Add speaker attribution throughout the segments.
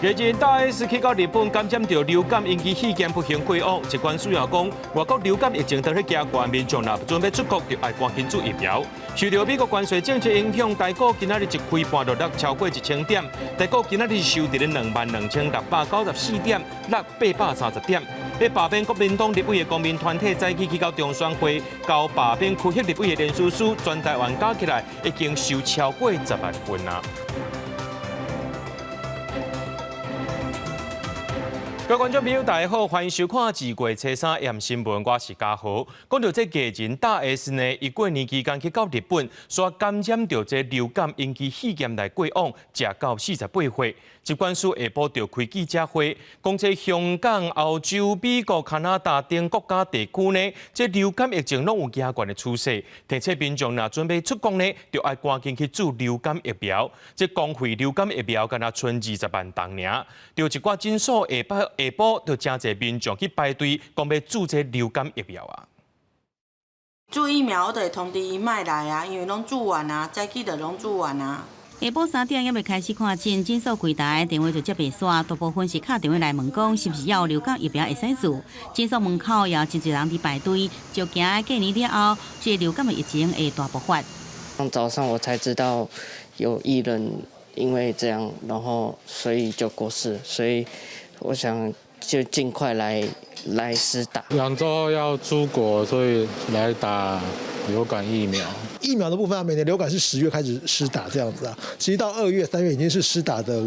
Speaker 1: 日前大 S 去到日本感染到流感引起肺炎不幸过往，疾管署也讲，外国流感疫情当去加悬，民众若准备出国，就要赶紧注疫苗。受到美国关税政策影响，台股今仔日一开盘就落超过1000点，台股今仔日收伫咧22694点，落830点。咧罢免国民党立委的公民团体早起去到中选会，交罢免区域立委的联署书，全台湾加起来已经收超过10万份啦。各位观众朋友，大家好，欢迎收看《2月初3验新闻》，我是嘉豪。讲到这艺人大 S 呢，伊过年期间去到日本，所感染到这流感引起肺炎来过往，食到48岁。疾管署下晡就开记者会，讲这香港、澳洲、美国、加拿大等国家地区呢，这流感疫情拢有加悬的趋势。提醒民众若准备出国呢，就要赶紧去注流感疫苗。这公费流感疫苗敢若剩20万单尔，就一寡诊所下晡就真侪民众去排队，讲要注这流感疫苗啊。
Speaker 2: 注疫苗我就会通知伊莫来啊，因为拢注完啊，早起就拢注完啊。
Speaker 3: 下晡3点还未开始看诊，诊所柜台电话就接袂煞，大部分是敲电话来问讲是不是要流感疫苗会使注。诊所门口也有真侪人伫排队，就惊过年了后，这流感的疫情会大爆发。
Speaker 4: 早上我才知道有艺人因为这样，然后所以就过世，所以我想就尽快来施打。
Speaker 5: 2周后要出国，所以来打流感疫苗。
Speaker 6: 疫苗的部分，每年流感是10月开始施打这样子啊，其实到2月、3月已经是施打的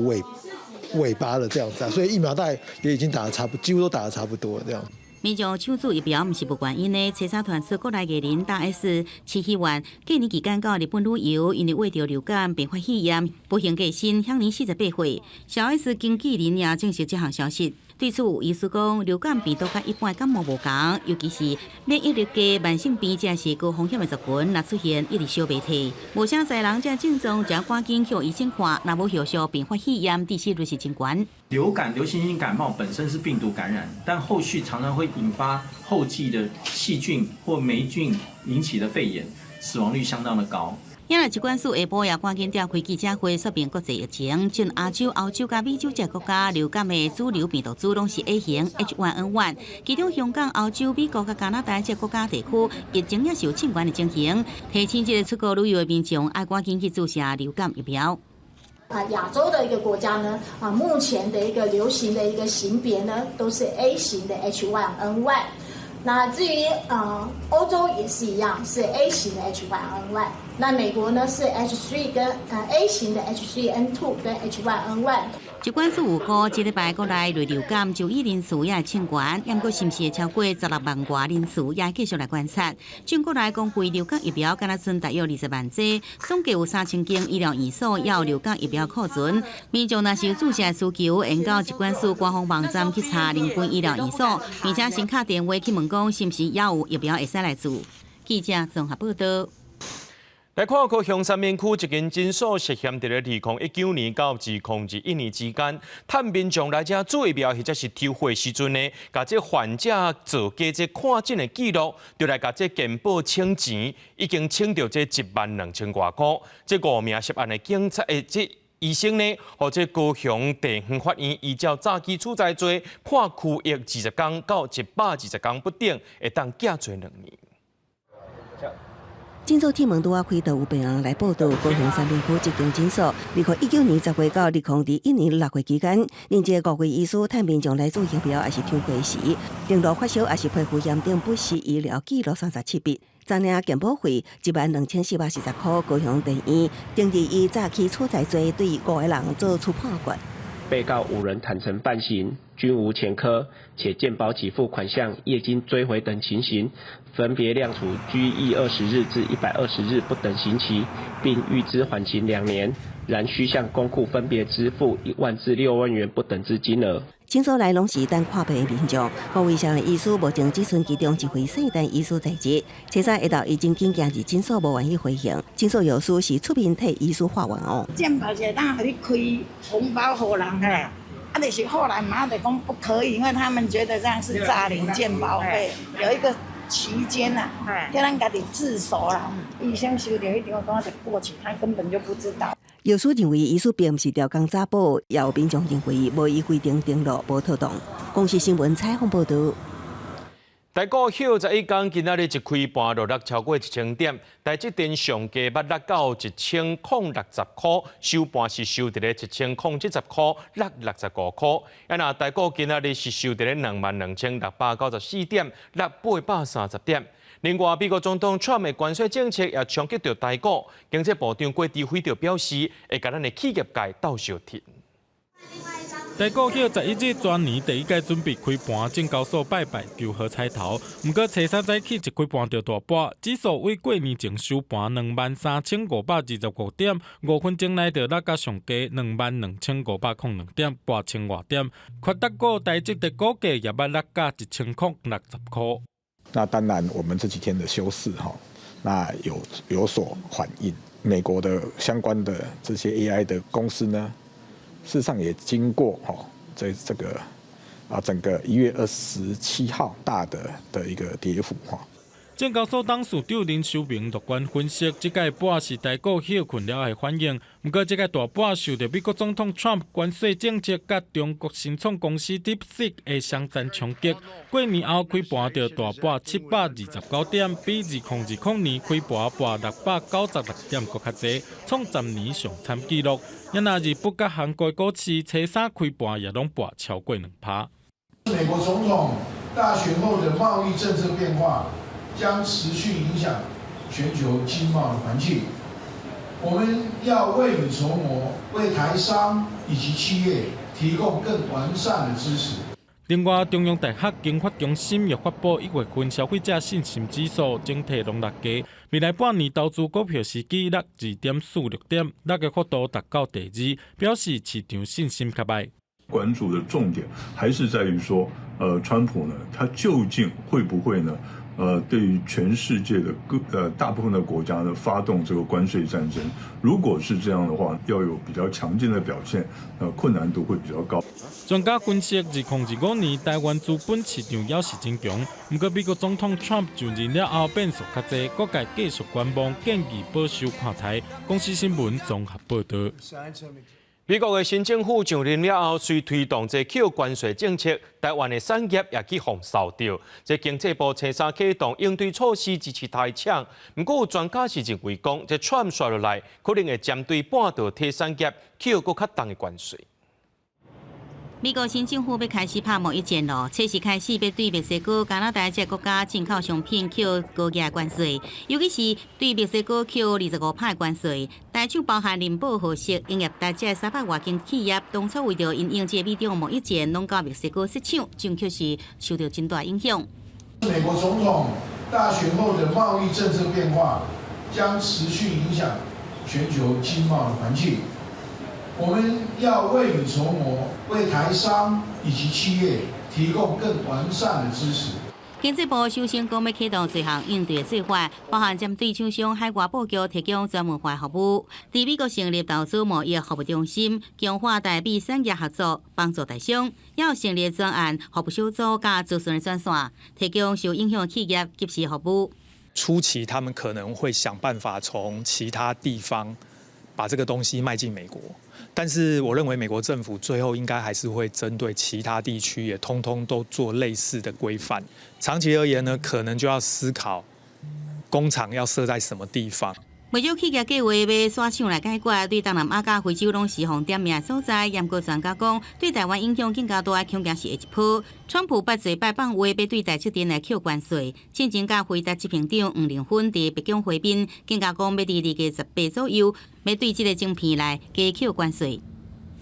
Speaker 6: 尾巴了这样子啊，所以疫苗大概也已经打得几乎都打得差不多这样。
Speaker 3: 民众抢注疫苗，毋是无原因的。初三团出国内艺人大 S 市议员过年期间到日本旅游，因为为着流感并发肺炎，不幸过身，享年48岁。小 S 经纪人也证实这项消息。对此，医师讲，流感病毒甲一般感冒无同，尤其是免疫力低、慢性病才是高风险的族群，若出现一直小鼻涕，无啥侪人才症状，就要赶紧向医生看，若无后续并发肺炎，致死率是真悬。
Speaker 7: 流感、流行性感冒本身是病毒感染，但后续常常会引发后继的细菌或霉菌引起的肺炎，死亡率相当的高。
Speaker 3: 因为疾管署下晡也赶紧召开记者会，说明国际疫情，像亚洲、欧洲甲美洲这国家流感的主流病毒株拢是 A 型 H1N1， 其中香港、欧洲、美国甲加拿大这国家地区疫情也是有相关的情形，提醒这个出国旅游的民众要赶紧去注射流感疫苗。
Speaker 8: 亚洲的一个国家呢，目前的一个流行的一个型别呢，都是 A 型的 H1N1。那至于欧洲也是一样，是 A 型的 H1N1。那美国呢是 H3 跟A 型的 H3N2 跟 H1N1。疾
Speaker 3: 管署有估，这礼拜国内类流感就医人数也会清悬，不过是不是会超过16万外人数，也继续来观察。全国来公费流感疫苗，敢若剩大约20万剂，总计有3000间医疗院所也有流感疫苗库存。民众若是有注射的需求，应到疾管署官方网站去查邻近医疗院所，并且先打电话去问讲是不是也有疫苗会使来注。记者综合报道。
Speaker 1: 来看高雄三明区一间诊所涉嫌伫咧2019年到2021年之间，探民众来遮做疫苗或者是抽血时阵呢，甲这患者做假这看诊的记录，就来甲这健保请钱，已经请到这12000多块。这5名涉案的警察的这医生呢，或者高雄地方法院依照诈欺处罪罪判拘役20天到120天不等，会当假罪2年。
Speaker 9: 今早天门拄啊开，就有病人来报道，高雄三明区一间诊所，2019年10月到2021年6月期间，连接5位医师探民众来做疫苗，还是抽血时，登录发烧，还是皮肤炎等不实医疗记录37笔，昨领健保费12440块。高雄地院定义以诈欺处罪罪对5个人做出判决。
Speaker 10: 被告5人坦诚犯行，均无前科，且健保给付款项、业金追回等情形，分别量处拘役20日至120日不等刑期，并预支缓刑2年。然需向公库分别支付1万至6万元不等之金额。
Speaker 9: 诊所内拢是等看病的民众，5位上的医师目前只剩其中1位姓陈医师在职。初三下昼已经经日诊所无愿意回应，诊所药师是出面替医师发文哦。
Speaker 11: 健保是当互你开红包给人哈，就是后来妈的讲不可以，因为他们觉得这样是诈领健保费，有一个期间呐，叫咱家己自首啦。医生收到一张单就过去，他根本就不知道。
Speaker 9: 药师认为，医师并不是调工查甫，也有民众认为无依规定登录无妥当。公视新闻采访报道。
Speaker 1: 台股休11天，今仔日一开盘落落超过1000点，台积电上价捌落到1060块，收盘是收伫咧1070块，落65块。那台股今仔日是收伫咧22694点，落830点。另外，美国总统 Trump 的关税政策也冲击到台股，经济部长郭志辉就表示，会甲咱的企业界斗相挺。
Speaker 12: 台股休11日全年第一届准备开盘，证交所拜求好彩头。不过初三早起一开盘就大跌，指数为过年前收盘23525点，5分钟内就落到上价22502点，8000外点。扩大股台积电股价也捌落到1060块。
Speaker 13: 那当然，我们这几天的休市那有所反应。美国的相关的这些 AI 的公司呢？事实上也经过这个整个1月27号大的一个跌幅
Speaker 12: 证交所董事长林修明乐观分析，这届盘是台股休困了的反应。不过，这届大盘受到美国总统 Trump 关税政策甲中国新创公司 DeepSeek 的商战冲击。过年后开盘就大盘729点，比2020年开盘盘696点更较侪，创10年上惨纪录。也那日本甲韩国股市初三开盘也拢盘超过2%。
Speaker 14: 美国总统大选后的贸易政策变化将持续影响全球经贸的环境。我们要未雨绸缪，为台商以及企业提供更完善的支持。
Speaker 12: 另外，中央大学经发中心也发布1月份消费者信心指数，整体拢落低。未来半年投资股票时机落2.46点，落个幅度达到第2，表示市场信心较歹。
Speaker 15: 关注的重点还是在于说，川普呢，他究竟会不会呢？对于全世界的大部分的国家呢，发动这个关税战争。如果是这样的话，要有比较强劲的表现，困难度会比较高。
Speaker 12: 专家分析，2025年台湾资本市场也是增强，不过美国总统 Trump 就任了后变数较侪，各界继续观望，建议保守看台。公司新闻综合报道。
Speaker 1: 美国的新政府上任了后，随推动这扣关税政策，台湾的产业也去防受到。这经济部初三启动应对措施支持台厂，不过有专家是认为讲，这串刷落来，可能会针对半导体产业扣更较重的关税。
Speaker 3: 美国新政府要开始拍贸易战咯，测试开始要对墨西哥、加拿大这国家进口商品扣高额关税，尤其是对墨西哥扣25%关税。台厂包含林宝、和色、营业大这300外间企业，当初为着因应这美中贸易战，拢到墨西哥设厂，真确是受到真大影响。
Speaker 14: 美国总统大选后的贸易政策变化将持续影响全球经贸的环境。我们要未雨绸缪，为台商以及企业提供更完善的支持。
Speaker 3: 经济部首先讲要启动多项应对的做法，包含针对厂商海外布局提供专门化服务，在美国成立投资贸易服务中心，强化台美产业合作，帮助台商；也有成立专案服务小组加资讯的专线，提供受影响企业及时服务。
Speaker 16: 初期他们可能会想办法从其他地方把这个东西卖进美国。但是我认为美国政府最后应该还是会针对其他地区也通通都做类似的规范。长期而言呢，可能就要思考工厂要设在什么地方。
Speaker 3: 为了企业计划要刷厂来解决，对东南亚甲非洲拢是红点名所在。严格专家讲，对台湾影响更加大，恐惊是下一波。川普8嘴拜访话，要对台积电来扣关税。进前甲回答执行长黄玲芬伫北京会面，更加讲要伫2月18左右，要对这个晶片来加扣关税。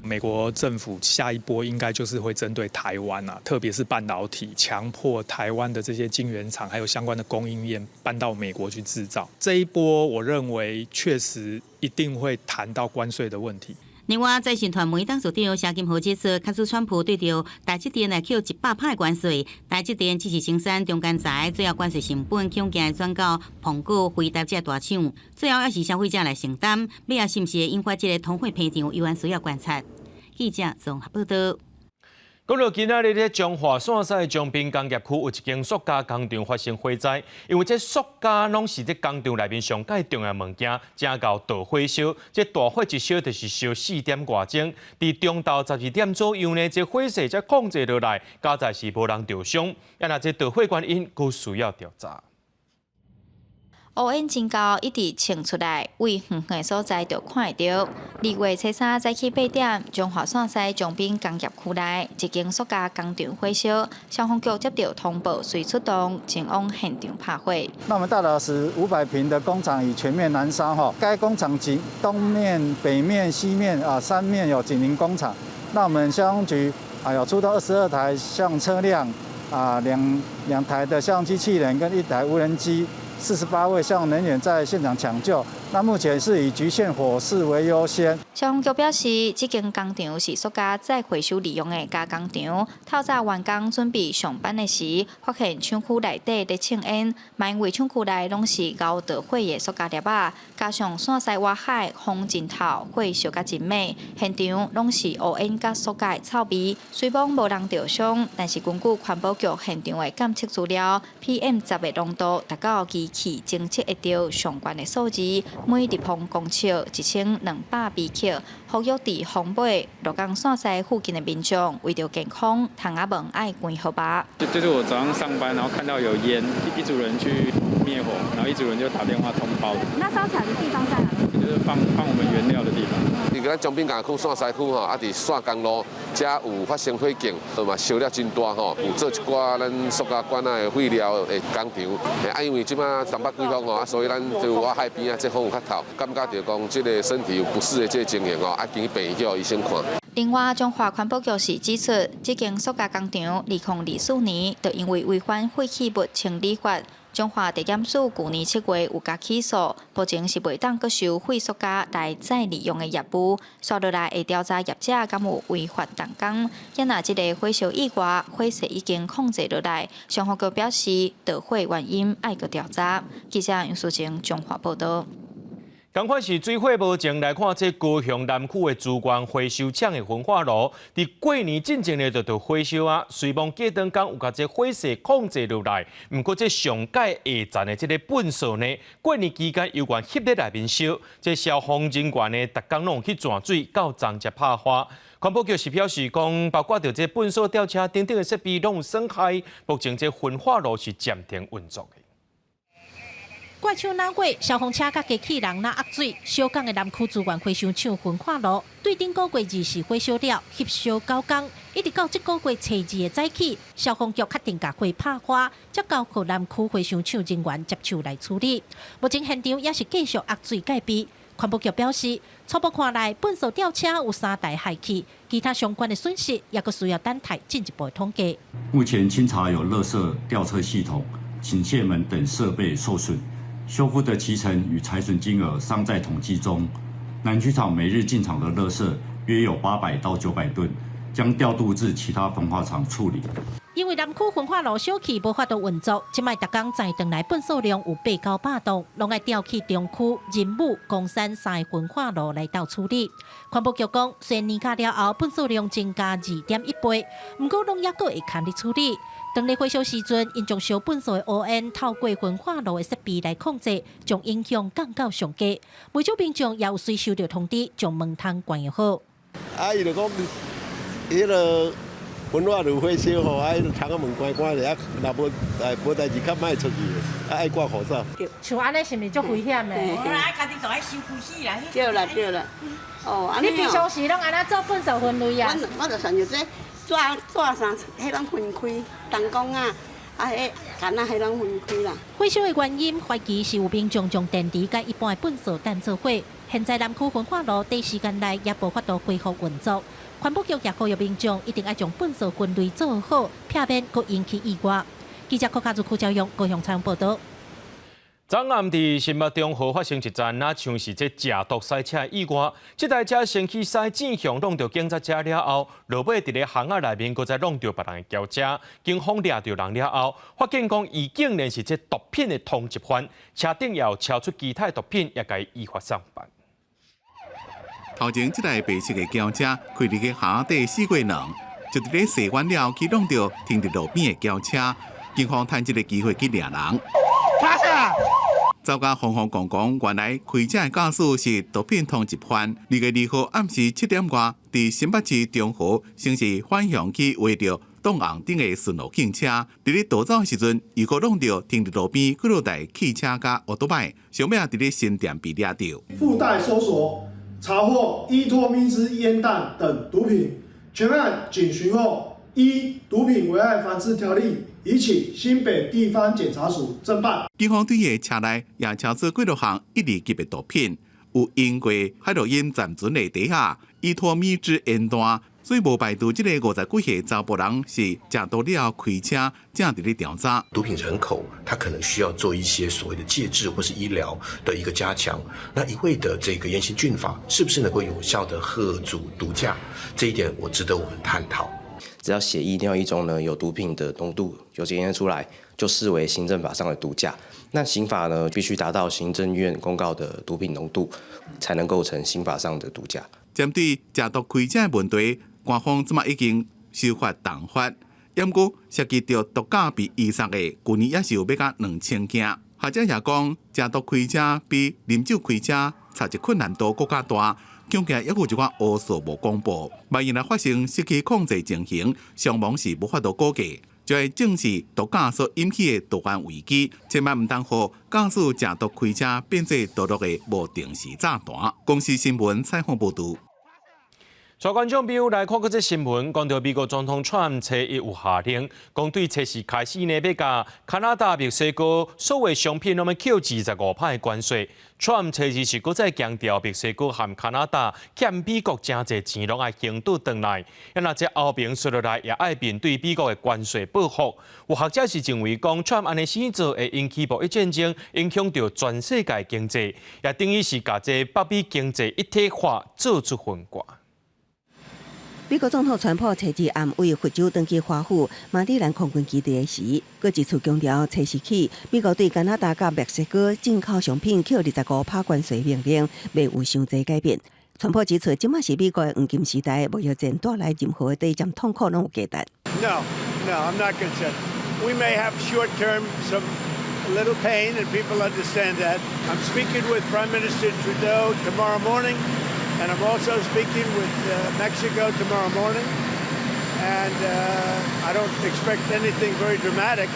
Speaker 16: 美国政府下一波应该就是会针对台湾啊，特别是半导体，强迫台湾的这些晶圆厂还有相关的供应链搬到美国去制造。这一波我认为确实一定会谈到关税的问题。
Speaker 3: 另外，在新团媒当所长谢金河指出，卡斯川普对着台积电来扣100%关税，台积电只是生产中间材，最后关税成本恐惊会转到苹果、回答这大厂，最后还是消费者来承担。尾仔是不是会引发这个通货膨胀，有需要观察。记者综合报道。
Speaker 1: 讲到今仔日咧，彰化线西将滨工业区有一间塑胶工厂发生火灾，因为这塑胶拢是这工厂内面上介重要物件，正到大火烧。这大火一烧就是烧4点外钟，伫中昼12点左右呢，这火势才控制落来，加在是无人受伤。那这大火原因，佫需要调查。
Speaker 17: 乌烟真高，一直冲出来，为远远所在就看得到。2月初3早起8点，彰化线西将滨工业区内一间塑胶工厂火烧，消防局接到通报，随出动前往现场拍火。
Speaker 18: 那我们大老师500坪的工厂已全面燃烧哈，该工厂东面、北面、西面3面有紧邻工厂。那我们消防局有出动22台消防车辆两台的消防机器人跟1台无人机。48位消防人员在现场抢救，那目前是以局限火势为优先。
Speaker 17: 消防局表示，这间工厂是塑胶再回收利用的加工厂。透早员工准备上班的时，发现厂区内底在呛烟，因为厂区内拢是熬着火的塑胶粒仔，加上线西外海风真透，火烧甲真猛，现场拢是乌烟甲塑胶的臭味。虽讲无人受伤，但是根据环保局现场的监测资料 ，PM10的浓度达到机器侦测会到上悬的数字，每立方公尺1200微克。呼吁伫风尾、鹿港线西附近的民众，为着健康，窗仔门爱关好吧。
Speaker 19: 就是我早上上班，然后看到有烟，一组人去灭火，然后一组人就打电话通报。
Speaker 17: 那烧起来的地方在哪里？
Speaker 19: 就是放我们原料的地方。
Speaker 20: 伫咱将滨工业区线西区吼，伫线公路，遮有发生火警，嘛烧了真大吼，有做一寡咱塑胶管的废料的工厂。因为即马东北季风吼，所以咱就我海边这风有较透，感觉着讲即个身体有不适的这情形吼，经去病院医生看。
Speaker 17: 另外，彰化环保局是指出，这间塑胶工厂2024年就因为违反废弃物清理法。彰化地检署去年7月有加起诉，目前是未当搁收废塑胶来再利用的业务，接落来会调查业者敢有违法动工。因若这个火烧意外，火势已经控制落来，消防局表示，导火原因爱搁调查。记者杨淑晴彰化报道。
Speaker 1: 同款是水火无情来看，这高雄南区的资源回收厂的焚化炉，伫过年进前呢就火烧啊，随望过灯工有甲这火势控制落来。不过这上届下站的这个粪扫呢，过年期间有关翕在内面烧，这消防人员呢，逐工拢去转水，到昨才拍花。环保局是表示讲，包括着这粪扫吊车等等的设备拢有损害，目前这焚化炉是暂停运作的。
Speaker 21: 怪手哪过，消防车甲机器人哪压水，小港的南区资源回收厂焚化炉，对顶个月24火烧了，翕烧9天，一直到这个月初2的早起，消防局决定甲火拍花，才交予南区回收厂人员接手来处理。目前现场也是继续压水戒备。环保局表示，初步看来，粪扫吊车有3台坏去，其他相关的损失也佫需要等待进一步的统计。
Speaker 22: 目前清查有垃圾吊车系统、倾卸门等设备受损。修复的期程与财损金额尚在统计中。南区厂每日进场的垃圾约有800到900吨，将调度至其他焚化厂处理。
Speaker 21: 因为南区焚化炉小气无法度运作，即卖逐工载回来粪扫量有8到8吨，拢爱调去中区、仁武、公山3个焚化炉来到处理。环保局讲，虽然年假了后粪扫量增加2.1倍，不过拢也佫会牵力处理。当日火烧时阵，因将烧粪扫的乌烟透过焚化炉的设备来控制，将影响降到上低。每组民众也有随收到通知，将门窗关好。
Speaker 23: 伊就讲，迄个焚化炉火烧吼，窗仔门关咧，若无代志，较莫出去，爱挂口罩。
Speaker 21: 像安尼是毋是足危险的？
Speaker 24: 爱家己就爱收呼吸啦。
Speaker 23: 对啦。
Speaker 24: 哦，
Speaker 21: 你平常时拢安怎做粪扫分类啊？
Speaker 24: 我就想着这。纸衫，迄拢分开，灯光啊，迄干啊，迄拢分开啦。
Speaker 21: 火烧的原因，怀疑是有民众将电池甲一般的粪扫弹做火。现在南区焚化炉短时间内也无法度恢复运作。环保局也呼吁民众一定要将粪扫分类做好，避免佫引起意外。记者柯家族、柯昭勇高雄采访报道。
Speaker 1: 昨暗伫新北中和发生一桩像是这假毒赛车意外，这台车先去驶正向弄到警察车了后，落尾伫咧巷仔内面，搁再弄到别人的轿车，警方掠到人了后，发现讲伊竟然是这毒品的通缉犯，车顶也有超出其他毒品，也该依法上办。
Speaker 25: 头前这台白色的轿车开入去巷底4月2，
Speaker 2: 就伫咧洗完了去弄到停伫路边的轿车，警方趁这个机会去掠人。走甲慌慌张张，原来开车的驾驶是毒品通缉犯。2月2号暗时7点外，伫新北市中和城市返乡去围着东岸顶的顺路警车，伫咧逃走的时阵，如果弄到停伫路边几多台汽车甲奥多拜，上尾伫咧新店被抓到。
Speaker 4: 附带搜索查获依托咪兹烟弹等毒品，全案警询后，依毒品危害防治条例，已请新北地方检察署侦办。
Speaker 2: 警方对伊的车内也查出几多项1类级的毒品，有因过海洛因暂存的底下，依托咪兹烟弹。所以无排除这个50几岁查甫人是食毒了开车，正伫咧调查。
Speaker 5: 毒品人口，他可能需要做一些所谓的戒治或是医疗的一个加强。那一味的这个严刑峻法，是不是能够有效的遏阻毒驾？这一点我值得我们探讨。
Speaker 6: 只要血液尿液中呢有毒品的浓度有检验出来，就视为行政法上的毒驾。那刑法呢必须达到行政院公告的毒品浓度，才能构成刑法上的毒驾。
Speaker 2: 针对食毒开车的问题，官方即马已经修法重罚，不过涉及到毒驾比以上的，去年也是有要到2000件。学者也讲，食毒开车比啉酒开车查一困难度更加大。恐惊也有一寡乌数无公布，万一若发生失去控制情形，伤亡是无法度估计。就会正视毒驾所引起的毒贩危机，千万唔当互驾驶食毒开车变做堕落的无定时炸弹。公司新闻采访报道。
Speaker 1: 所观众朋友来看这新闻，讲到美国总统川普初一有下令，讲对初四开始呢，要甲加拿大、墨西哥所有商品，我们扣25%的关税。川普初二是搁再强调，墨西哥和加拿大欠美国真侪钱，拢爱还倒转来。那这后边说落来，也爱面对美国的关税报复。有学者是认为，讲川普安尼先做会引起贸易战争，影响到全世界经济，也等于是甲这北美经济一体化做出分割。
Speaker 9: 美国总统川普初二暗为佛州登记华府马里兰空军基地时，佮一次强调，初四起，美国对加拿大甲墨西哥进口商品扣25%关税命令，未有伤济改变。川普指出，即马是美国的黄金时代，贸易战带来任何的短暂痛苦拢有价值。
Speaker 14: No, I'm not concerned. We may have short term some a little pain, and people understand that. I'm speaking with Prime Minister Trudeau tomorrow morning. And I'm also speaking with Mexico tomorrow morning, and I don't expect anything very dramatic.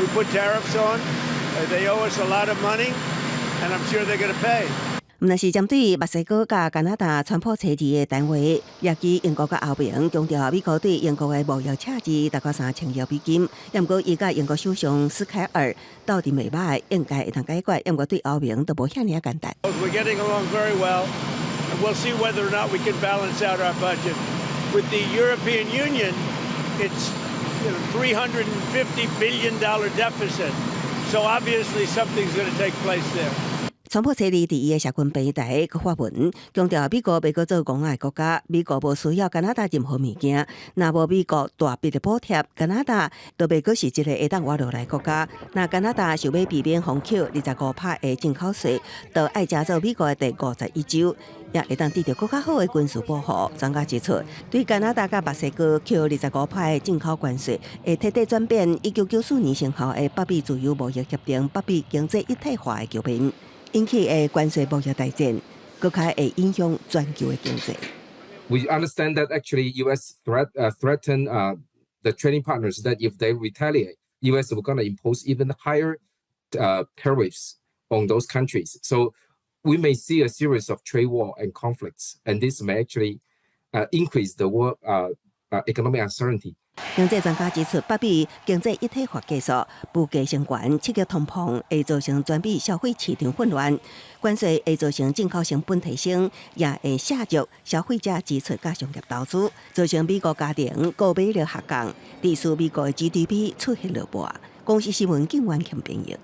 Speaker 14: We put tariffs on. They owe us a lot of money, and I'm sure they're going to pay.
Speaker 9: 毋但是针对墨西哥甲加拿大川普初二的谈话，也基英国甲欧盟强调美国对英国的贸易赤字达到3000亿美金。不过，伊甲英国首相斯凯尔斗阵袂歹，应该会当解决。不过对欧盟都无遐尔简单。
Speaker 14: We're getting along very well. And we'll see whether or not we can balance out our budget. With the European Union, it's $350 billion deficit. So obviously something's going to take place there.
Speaker 9: 川普初二伫伊的社群平台佮发文，强调美国袂阁做公爱国家，美国无需要加拿大任何物件，若无美国大笔的补贴，加拿大都袂阁是一个会当活落来国家。若加拿大想要避免封扣25%的进口税，就爱加做美国的第51州，也会当得到更加好的军事保护。专家指出，对加拿大甲墨西哥扣25%的进口关税，会彻底转变1994年生效的北美自由贸易协定、北美经济一体化的局面。引起的关税贸易大战，更加会影响全球的经济。
Speaker 25: We understand that actually U.S. threaten the trading partners that if they retaliate, U.S. will going to impose even higher tariffs on those countries. So we may see a series of trade war and conflicts, and this may actually increase the world economic uncertainty.
Speaker 9: 经济专家指出，北美经济一体化技术不价升悬，刺激通膨，会造成全美消费市场混乱。关税会造成进口成本提升，也会削弱消费者支出甲商业投资，造成美国家庭购买力下降，致使美国的 GDP 出现落败。公司新闻警员请朋友。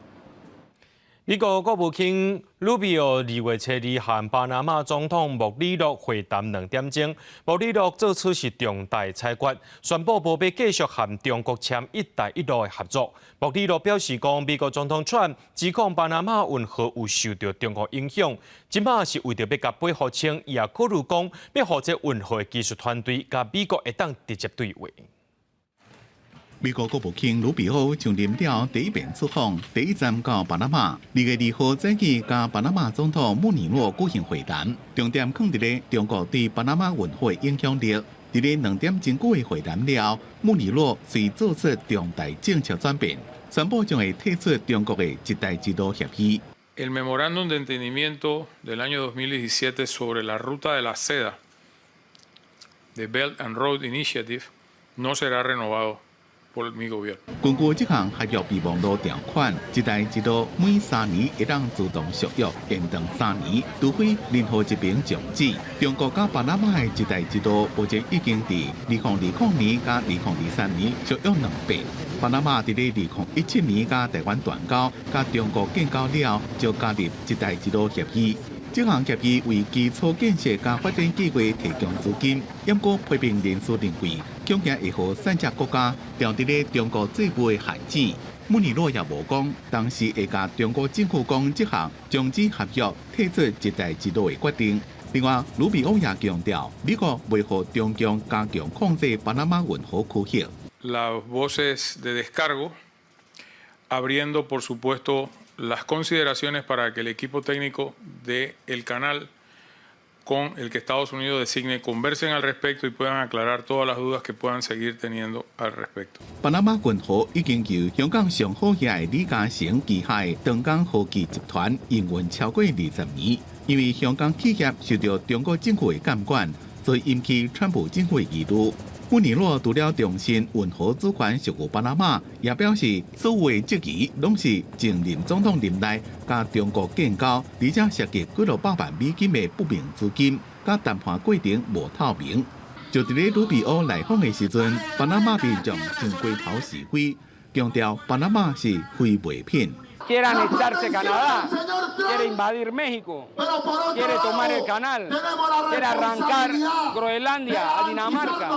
Speaker 1: 美国国务卿鲁比奥2月初2和巴拿马总统穆里诺会谈2点钟，穆里诺做出是重大裁决，宣布无要继续和中国签“一带一路”的合作。穆里诺表示讲，美国总统川指控巴拿马运河有受到中国影响，今摆是为着要甲背后清，伊也考虑讲要和这运河的技术团队甲美国会当直接对话。
Speaker 2: 美国国务卿鲁比奥上任了第一遍出访，第一站到巴拿马。2月2号早起，甲巴拿马总统穆尼诺举行会谈，重点放伫咧中国对巴拿马运河的影响力。伫咧2点钟久的会谈了，穆尼诺遂做出重大政策转变，宣布将会退出中国的一带一路协议。
Speaker 7: El memorándum de entendimiento del año 2017 sobre la ruta de la seda de Belt and Road Initiative no será renovado.
Speaker 2: 根据这项合约备忘录条款，一带一路每3年会当自动续约延长3年，除非任何一边终止。中国甲巴拿马的一带一路目前已经伫2020年甲2023年续约2遍。巴拿马伫咧2017年甲台湾断交，甲中国建交了，就加入一带一路协议。这项协议为基础建设甲发展计划提供资金，不过批评人士认为，恐惊会互产值国家掉伫咧中国最后的限制。穆尼诺也无讲，当时会甲中国政府讲这项终止合约、退出一带一路的决定。另外，鲁比奥也强调，美国袂互中共加强控制巴拿马运河区域。
Speaker 7: Las voces de descargo, abriendo por supuesto las consideraciones para que el equipo técnico del canal con el que Estados Unidos designe conversen al respecto y puedan aclarar todas las dudas que puedan seguir teniendo al respecto.
Speaker 2: 巴拿马运河已经由香港上好业的李嘉诚旗下的长江科技集团营运超过20年，因为香港企业受到中国政府的监管，所以引起川普政府的疑虑。穆尼诺除了重申运河主权属于巴拿马，也表示所有的质疑拢是前任总统任内甲中国建交，而且涉及几多百万美金的不明资金，甲谈判过程无透明。就伫咧鲁比奥来访的时阵，巴拿马民众正街头示威，强调巴拿马是非卖品。
Speaker 8: Quiere anexarse Canadá, quiere invadir México, quiere tomar el canal, quiere arrancar Groenlandia a Dinamarca.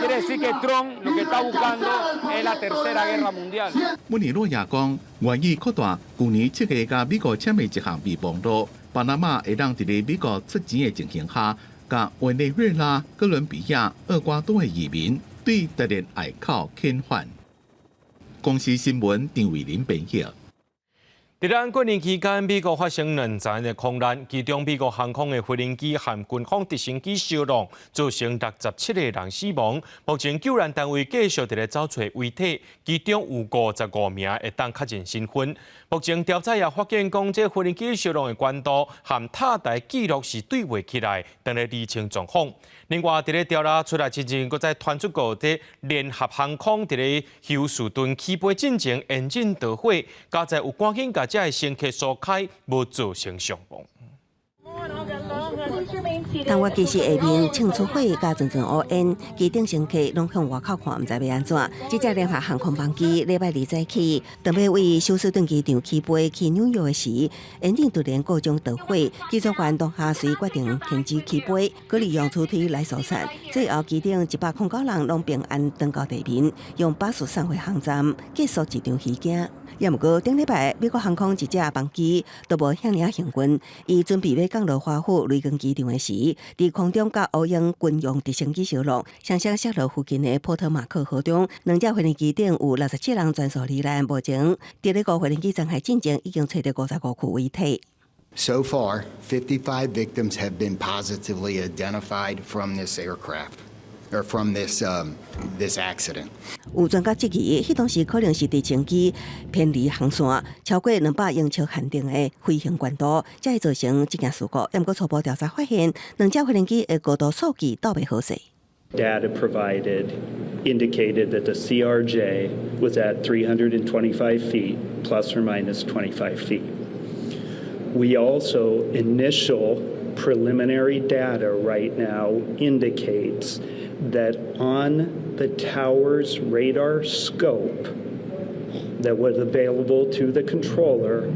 Speaker 8: Quiere decir que Trump lo que está buscando es la tercera guerra mundial.
Speaker 2: 穆尼诺也讲，愿意扩大去年7月甲美国签的一项备忘录，巴拿马会当伫咧美国出钱的情形下，甲委内瑞拉、哥伦比亚、厄瓜多的移民对特列隘口遣返。公司新闻张伟林编译。
Speaker 1: 伫咱过年期间，美国发生2起的空难，其中美国航空的飞行机和军方直升机相撞，造成67个人死亡。目前救援单位继续伫咧找找遗体，其中有55名会当确认身份。目前调查也发现，讲这飞行机相撞的关度和塔台记录是对话起来，等咧厘清状况。另外，伫咧调查出来之前，佫再传出过这联合航空伫咧休斯顿起飞进前引擎导火，加在有赶紧甲这个乘客疏开，无造成伤亡。
Speaker 9: 当我其实下面庆祝会甲阵阵乌烟，机顶乘客拢向外口看，毋知要安怎。这架联合航空班机礼拜2早起，准备为休斯顿机场起飞去纽约的时，引擎突然故障导火，机组员当下随决定停止起飞，佮利用出推来疏散。最后机顶109人拢平安登到地面，用巴士送回航站，结束一场虚惊。也毋过，顶礼拜美国航空一架班机都无向领行军，伊准备要降落华府雷根机场的时，伫空中甲乌鹰军用直升机相撞，相向下落附近的波特马克河中，2架飞行机顶有67人全数罹难。目前，伫咧飞行机残骸进前已经找到55具遗体。
Speaker 10: So far, 55 victims have been positively identified from this aircraft. Or from this accident.
Speaker 9: 有专家质疑，迄当时可能是直升机偏离航线，超过200英尺限定的飞行高度，才会造成这件事故。不过初步调查发现，2架飞行机的高度数据都未核实。
Speaker 11: Data provided indicated that the CRJ was at 325 feet, plus or minus 25 feet. We also initial preliminary data right now indicates that on the tower's radar scope that was available to the controller,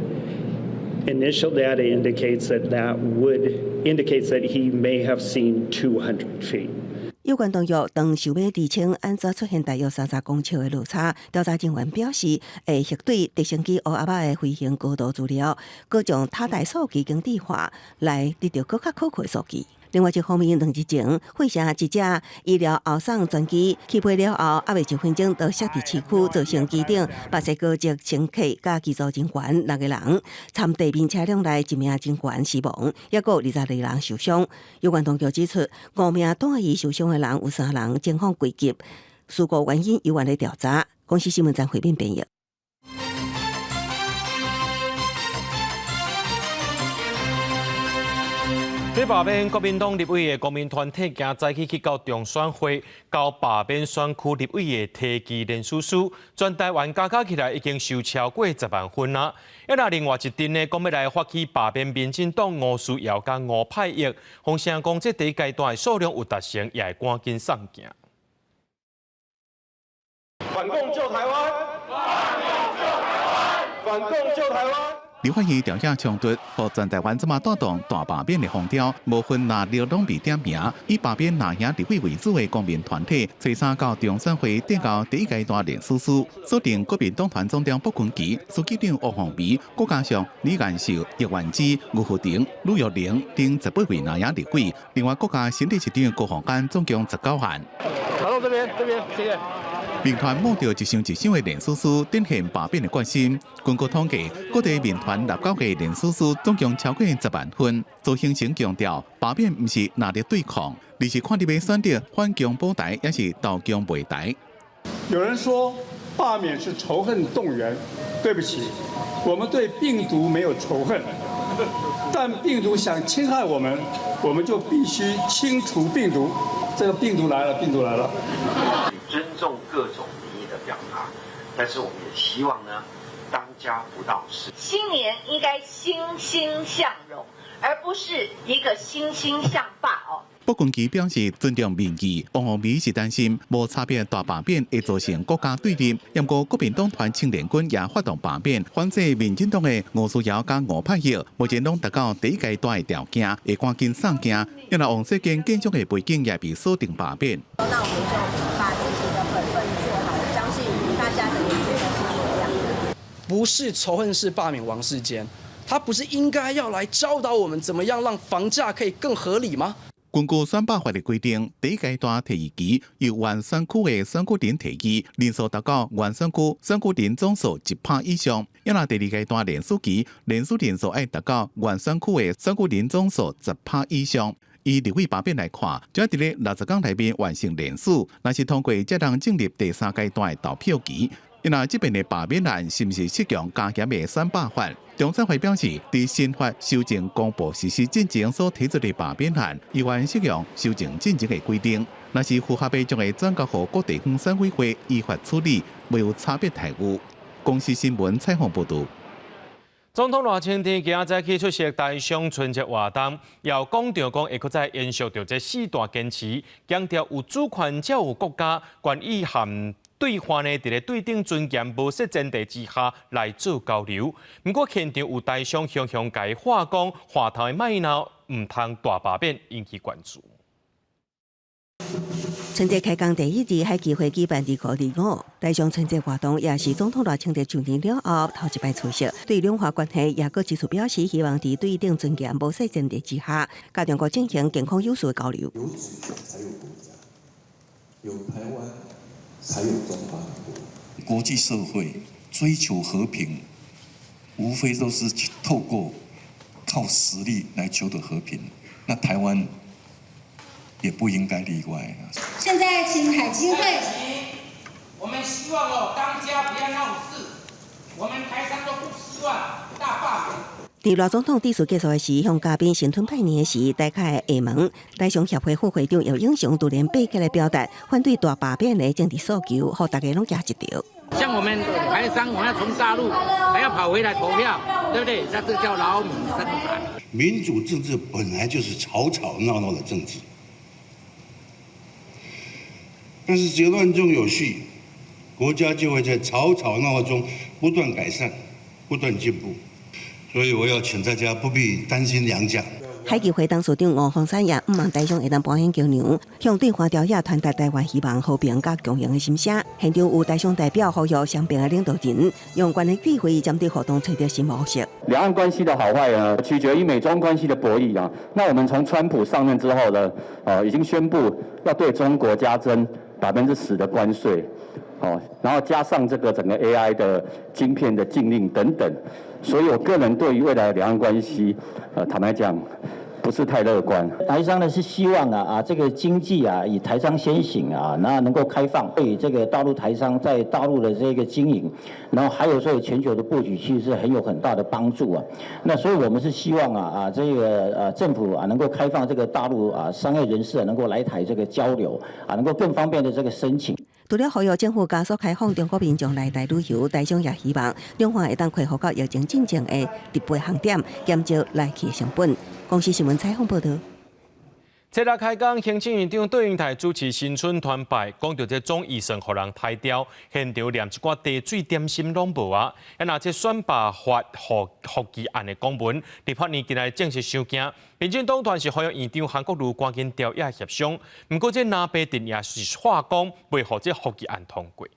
Speaker 11: Initial data indicates that he may have seen 200 feet.
Speaker 9: 有关当局当想要厘清安怎出现大约30公尺的落差，调查人员表示，会核对直升机乌阿巴的飞行高度资料，各将塔台数据经地化，来得到更加可靠的数据。另外一方面，2日前，会社一架医疗后送专机起飞了后，还未1分钟，到设置市区造成机顶白色高级乘客加机组人员6个人，参地面车辆内1名人员死亡，也有22人受伤。有关当局指出，5名短椅受伤的人有3人情况危急，事故原因有待调查。公司新闻站回应编译。
Speaker 1: 在罢免国民党立委的国民团体，今早起去到中选会，交罢免选区立委的提议联署书，全台湾加起来已经收超过10万份啦。另外一阵呢，讲要来发起罢免民进党吴思瑶甲吴派益，风声讲这第一阶段的数量有达成，也会赶紧上行。
Speaker 3: 反共救台湾！反共救台湾！
Speaker 2: 立法院调查冲突，和全台湾这么带动大罢免的风潮，无分哪流拢被点名，以罢免哪样立委为主的公民团体，初三到中选会订交第一阶段联署书，锁定国民党团总长卜坤基、书记长吴宏维，再加上李元秀、叶元之、吴福庭、吕玉玲等18位哪样立委，另外国家新理事长高鸿安总共19项。
Speaker 3: 好，到这边，谢谢。
Speaker 2: 民团摸到一箱的联署书，展现罢免的决心。根据统计，各地民团立交的联署书总共超过10万份。周兴成强调，罢免不是拿来对抗，而是看你要选择反共保台，还是投共卖台。
Speaker 12: 有人说罢免是仇恨动员，对不起，我们对病毒没有仇恨，但病毒想侵害我们，我们就必须清除病毒。这个病毒来了，病毒来了。
Speaker 13: 尊重各种民意的表达，但是我们也希望呢，当家不到事。
Speaker 15: 新年应该欣欣向荣，而不是一个欣欣向霸哦。
Speaker 2: 卜坤基表示尊重民意，王宏维是担心无差别大罢免会造成国家对立。不过国民党团青年军也发动罢免，反制民进党的吴思瑶甲吴派益，目前拢达到第一阶段的条件，会赶紧上行。因为王世坚建筑的背景也被锁定罢免。
Speaker 16: 那我们就把自己的本分做好，我相信大家的眼睛都是一样的。
Speaker 26: 不是仇恨式罢免王世坚，他不是应该要来教导我们怎么样让房价可以更合理吗？
Speaker 2: 根据选罢法的规定，第一阶段提议期由原选区的选举人提议，人数达到原选区选举人总数1%以上。第二阶段联署期，联署人数要达到原选区的选举人总数10%以上。以立委罢免来看，只要伫咧60天内面完成联署，若是通过，才能进入第3阶段的投票期。因为这边的罢免案是不是适用加严的选罢法？中选会表示，伫新法修正公布实施进程所提出的罢免案，依然适用修正进程的规定。若是符合的，将会转交予各地方选委会依法处理，没有差别待遇。公司新闻采访报道。
Speaker 1: 总统赖清德今早起出席台商春节活动，要讲到会搁再延续到这4大坚持，强调有主权才有国家，权益和对方呢，伫咧对等尊严无失前提之下来做交流。不过现场有台商向解话讲话头的卖闹，唔通大罢免引起关注。
Speaker 9: 春节开工第一日，海基会举办伫5日5，台商春节活动也是总统赖清德就任了后头一摆出席。对两岸关系也搁指出表示，希望伫对等尊严无失前提之下，加强进行健康有序的交流。
Speaker 27: 有主权才有国家，有台湾才有中华民国。国际社会追求和平，无非都是透过靠实力来求得和平。那台湾也不应该例外。
Speaker 28: 现在请海基会，
Speaker 29: 我们希望当家不要闹事，我们台商都不希望大罢免。
Speaker 9: 伫赖总统致辞结束时，向嘉宾新春拜年时，大开下门，台商协会副会长姚英雄突然背起来表达反对大罢免的政治诉求，互大家拢夹一条。
Speaker 29: 像我们台商，我们要从大陆还要跑回来投票，对不对？那这叫劳民伤财。
Speaker 30: 民主政治本来就是吵吵闹闹的政治。但是只要乱中有序，国家就会在吵吵闹闹中不断改善、不断进步。所以我要请大家不必担心洋将。
Speaker 9: 海基会董事长吴凤山也毋望台商会当保险桥梁，向对华朝野传达台湾希望和平甲共赢的心声。现场有台商代表呼吁双边的领导人用关系智慧针对活动找到新模式。
Speaker 4: 两岸关系的好坏呢，取决于美中关系的博弈啊。那我们从川普上任之后呢，已经宣布要对中国加征10%的关税，然后加上这个整个 AI 的晶片的禁令等等。所以我个人对于未来的两岸关系，坦白讲，不是太乐观。
Speaker 5: 台商呢是希望这个经济以台商先行那能够开放，对这个大陆台商在大陆的这个经营，然后还有说全球的布局，其实是有很大的帮助那所以我们是希望这个政府能够开放这个大陆商业人士能够来台这个交流能够更方便的这个申请。
Speaker 9: 除了呼吁政府加速开放中国民众来台旅游，台商也希望两方会当恢复到疫情进前的直飞航点，减少来去成本。公司新闻采访报道。
Speaker 1: 这日开讲，行政院长杜英台主持新春团拜，讲到这总预算互人抬掉，现场连一寡茶水点心拢无啊！那这选罢法复议案的公文，立法院今日正式上镜。民进党团是呼吁院长韩国瑜赶紧调野协商，不过这南北定也是话讲，未互这复议案通过。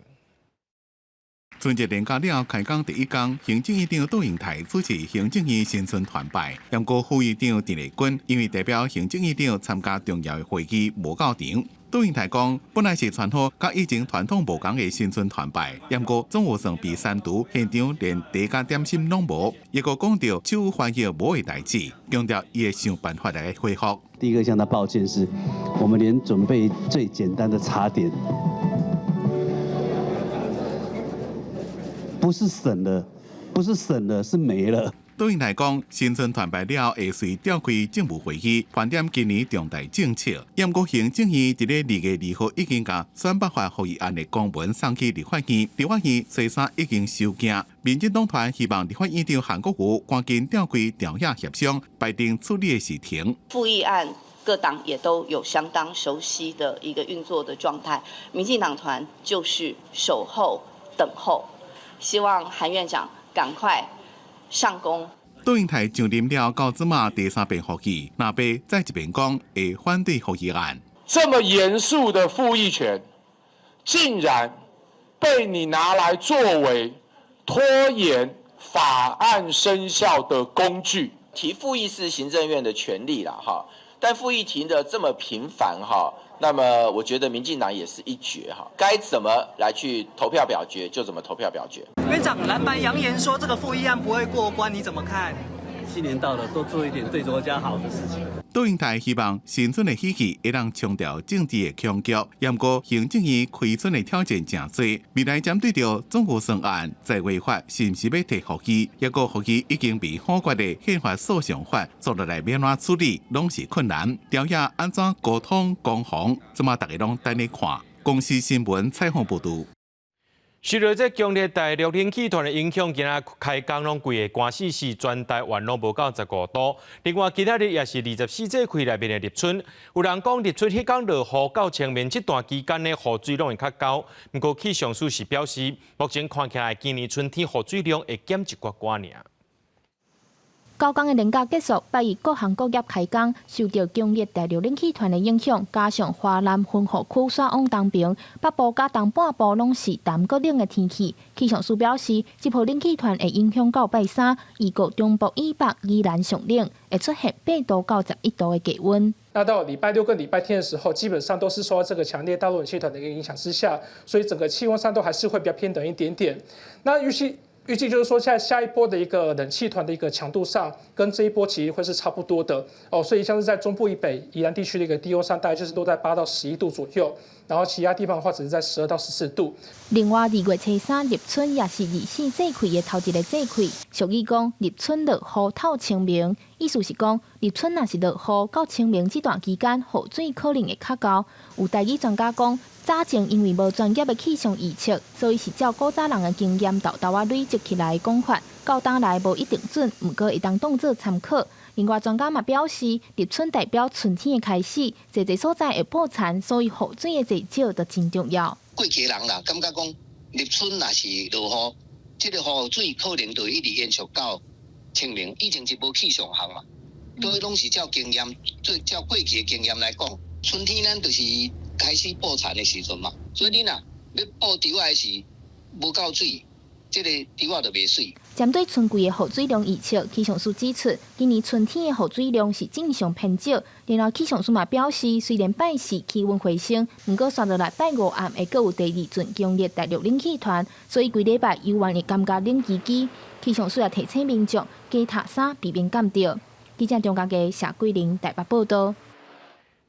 Speaker 2: 春节连假了，开讲第一天，行政院长杜英台主持行政院新春团拜，杨国副院长陈立军因为代表行政院长参加重要的会议无到场。杜英台讲，本来是传好，甲以前传统无同的新春团拜，杨国总有算比三毒，现场连茶甲点心拢无，也个讲到手翻译无的代志，强调伊会想办法来恢复。
Speaker 17: 第一个向他抱歉是，我们连准备最简单的茶点。不是省了，是没了。
Speaker 2: 杜英台讲，新春团拜了会随召开政务会议，盘点今年重大政策。杨国行政院伫咧2月2号已经将选罢法复议案的公文送去立法院，立法院初三已经收件。民进党团希望立法院长韩国瑜赶紧召开调野协商，排定处理的时程。
Speaker 18: 复议案各党也都有相当熟悉的一个运作的状态，民进党团就是守候等候。希望韩院长赶快上工。
Speaker 2: 杜英台上任了，到即马第3遍复议，那边再一遍讲会反对复议案。
Speaker 19: 这么严肃的复议权，竟然被你拿来作为拖延法案生效的工具。
Speaker 20: 提复议是行政院的权利啦，哈，但复议提的这么频繁，哈。那么，我觉得民进党也是一绝哈，该怎么来去投票表决就怎么投票表决。
Speaker 21: 院长蓝白扬言说这个复议案不会过关，你怎么看？
Speaker 17: 新年到了，多做一点对国家好的事情。
Speaker 2: 杜英台希望新春的喜气会让强调政治的强局，不过行政院开春的挑战真多，未来针对着总预算案在违法是不是要提复议，也个复议已经被法国的宪法诉讼法做落来免怎处理，拢是困难。调野安怎沟通攻防，即马大家拢等咧看。公司新闻采访报道。
Speaker 1: 受到这强烈大陆冷气团的影响，今仔开工拢规个关西市全台湾拢无到15度。另外，其他日也是24节气内面的立春。有人讲立春迄天落雨到清明这段期间的雨水量会较高。不过气象署是表示，目前看起来今年春天雨水量会减一寡寡尔。
Speaker 22: 高工的年假结束，8日各行各业开工，受到强烈大陆冷气团的影响，加上华南分河区刷往东平，北部甲东半部拢是淡搁冷的天气。气象署表示，这波冷气团会影响到拜三，预告中部以北依然上冷，会出现8度到11度的低温。
Speaker 23: 那到礼拜6跟礼拜天的时候，基本上都是受到这个强烈大陆冷气团的一个影响之下，所以整个气温上都还是会比较偏冷一点点。那预计就是说，下一波的一个冷气团的一个强度上，跟这一波其实会是差不多的哦。所以像是在中部以北、宜兰地区的一个低温上，大概就是落在8到11度左右，然后其他地方的话只是在12到14度。
Speaker 22: 另外，2月初3立春也是24节气的头一个节气，俗语讲立春落雨透清明，意思是讲立春若是落雨到清明这段期间，雨水可能会较高。有台语专家讲，早前因为无专业的气象预测，所以是照古早人的经验豆豆累积起来的讲法，到当来无一定准，不过会当当作参考。另外，专家嘛表示，立春代表春天的开始，侪所在会破产，所以雨水的济少就真重要。
Speaker 24: 过期人啦，感觉讲立春若是落雨，这个雨水可能就一直延续到
Speaker 3: 清明，以前是无气象行嘛，所以拢是照经验，照过去的经验来讲，春天咱就是开始布田的时阵嘛，所以你若要布稻仔的时无够水，这个稻仔就袂水。
Speaker 22: 针对春季的雨水量预测，气象署指出，今年春天的雨水量是正常偏少。然后气象署嘛表示，虽然拜四气温回升，不过刷落来拜五暗会阁有第二阵强烈大陆冷气团，所以规礼拜犹原会感觉冷叽叽。气象署也提醒民众加套衫，避免感冒。记者中嘉嘅谢桂玲台北报道。